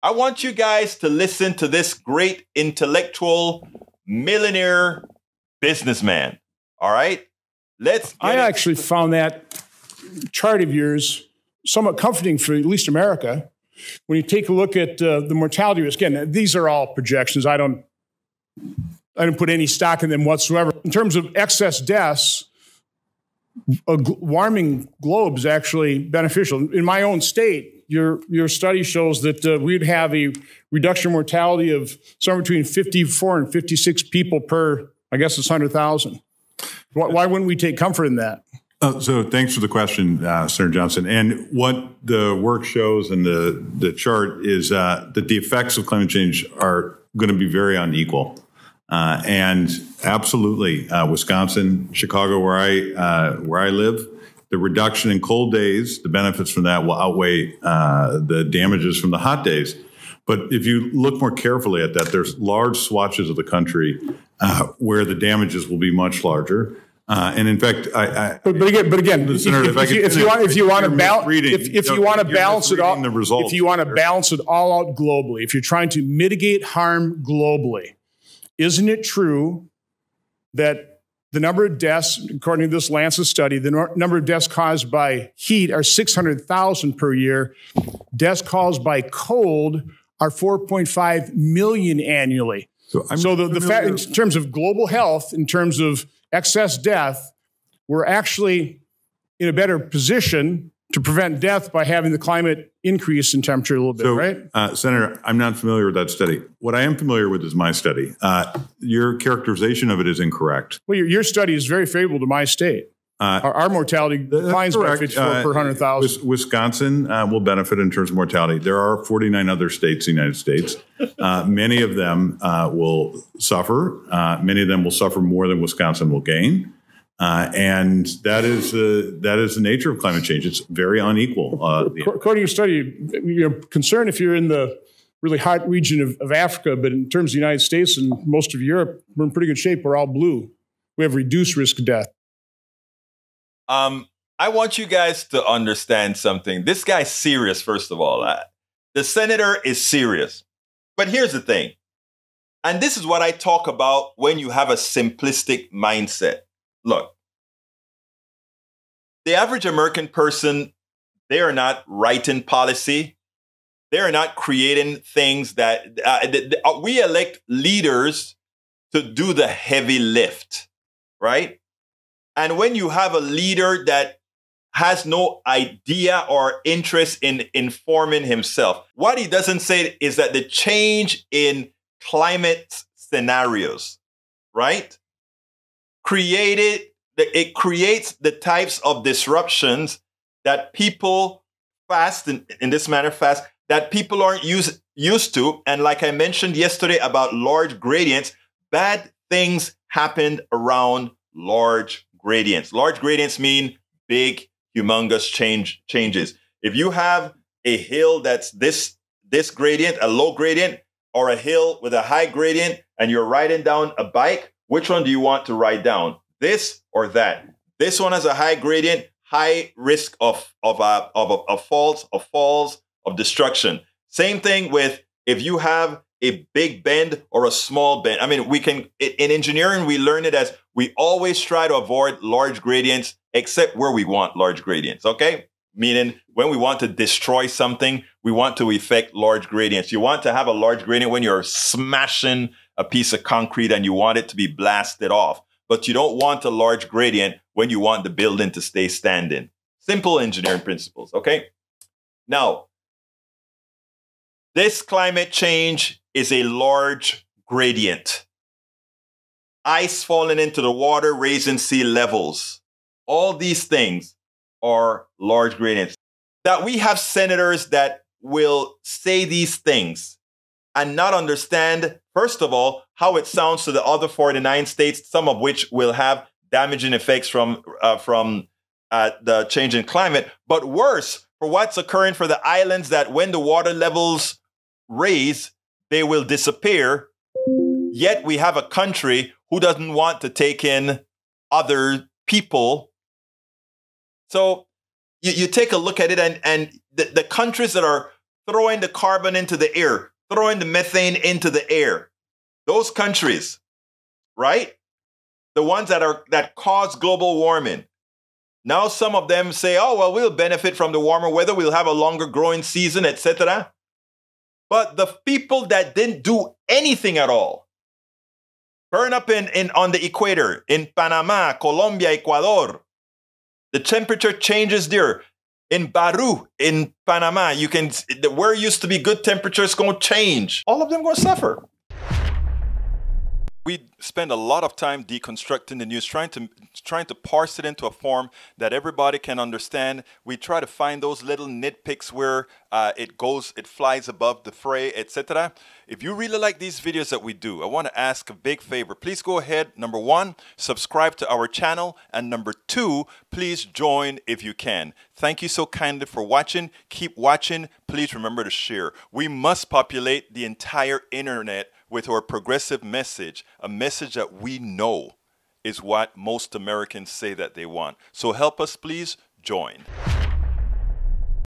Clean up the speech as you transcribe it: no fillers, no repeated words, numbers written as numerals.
I want you guys to listen to this great intellectual millionaire businessman. All right? I actually found that chart of yours somewhat comforting for at least America. When you take a look at the mortality risk, again, these are all projections. I don't put any stock in them whatsoever. In terms of excess deaths, a warming globe is actually beneficial. In my own state, your study shows that we'd have a reduction in mortality of somewhere between 54 and 56 people per, I guess it's 100,000. Why wouldn't we take comfort in that? So thanks for the question, Senator Johnson. And what the work shows in the chart is that the effects of climate change are going to be very unequal. And absolutely, Wisconsin, Chicago, where I live, the reduction in cold days, the benefits from that will outweigh the damages from the hot days. But if you look more carefully at that, there's large swatches of the country where the damages will be much larger. And in fact, but again, if you want to balance it all out globally, if you're trying to mitigate harm globally, isn't it true that the number of deaths, according to this Lancet study, the number of deaths caused by heat are 600,000 per year. Deaths caused by cold are 4.5 million annually. So the fact, in terms of global health, in terms of excess death, we're actually in a better position to prevent death by having the climate increase in temperature a little bit, right? Senator, I'm not familiar with that study. What I am familiar with is my study. Your characterization of it is incorrect. Well, your study is very favorable to my state. Our mortality declines by 54 per 100,000. Wisconsin will benefit in terms of mortality. There are 49 other states in the United States. Many of them will suffer. Many of them will suffer more than Wisconsin will gain. And that is the nature of climate change. It's very unequal. According to your study, you're concerned if you're in the really hot region of Africa, but in terms of the United States and most of Europe, we're in pretty good shape. We're all blue. We have reduced risk of death. I want you guys to understand something. This guy's serious, first of all. The senator is serious. But here's the thing. And this is what I talk about when you have a simplistic mindset. Look, the average American person, they are not writing policy. They are not creating things that we elect leaders to do the heavy lift, right? And when you have a leader that has no idea or interest in informing himself, what he doesn't say is that the change in climate scenarios, right, it creates the types of disruptions that people in this manner that people aren't used to. And like I mentioned yesterday about large gradients, bad things happened around large gradients. Large gradients mean big, humongous changes. If you have a hill that's this gradient, a low gradient, or a hill with a high gradient, and you're riding down a bike, which one do you want to ride down? This or that? This one has a high gradient, high risk of falls, of destruction. Same thing with if you have a big bend or a small bend. I mean, in engineering, we learn it as we always try to avoid large gradients, except where we want large gradients, okay? Meaning when we want to destroy something, we want to effect large gradients. You want to have a large gradient when you're smashing a piece of concrete and you want it to be blasted off. But you don't want a large gradient when you want the building to stay standing. Simple engineering principles, okay? Now, this climate change is a large gradient. Ice falling into the water, raising sea levels. All these things are large gradients. That we have senators that will say these things and not understand, first of all, how it sounds to the other 49 states, some of which will have damaging effects from the change in climate. But worse, for what's occurring for the islands that when the water levels raise, they will disappear. Yet we have a country who doesn't want to take in other people. So you take a look at it, and the countries that are throwing the carbon into the air, throwing the methane into the air. Those countries, right? The ones that cause global warming. Now some of them say, oh, well, we'll benefit from the warmer weather. We'll have a longer growing season, etc. But the people that didn't do anything at all, burn up on the equator, in Panama, Colombia, Ecuador, the temperature changes there. In Baru, in Panama, where used to be good temperatures going to change. All of them going to suffer. We spend a lot of time deconstructing the news, trying to parse it into a form that everybody can understand. We try to find those little nitpicks where it flies above the fray, etc. If you really like these videos that we do, I want to ask a big favor. Please go ahead, number 1, subscribe to our channel, and number 2, please join if you can. Thank you so kindly for watching. Keep watching. Please remember to share. We must populate the entire internet with our progressive message, a message that we know is what most Americans say that they want. So help us, please join.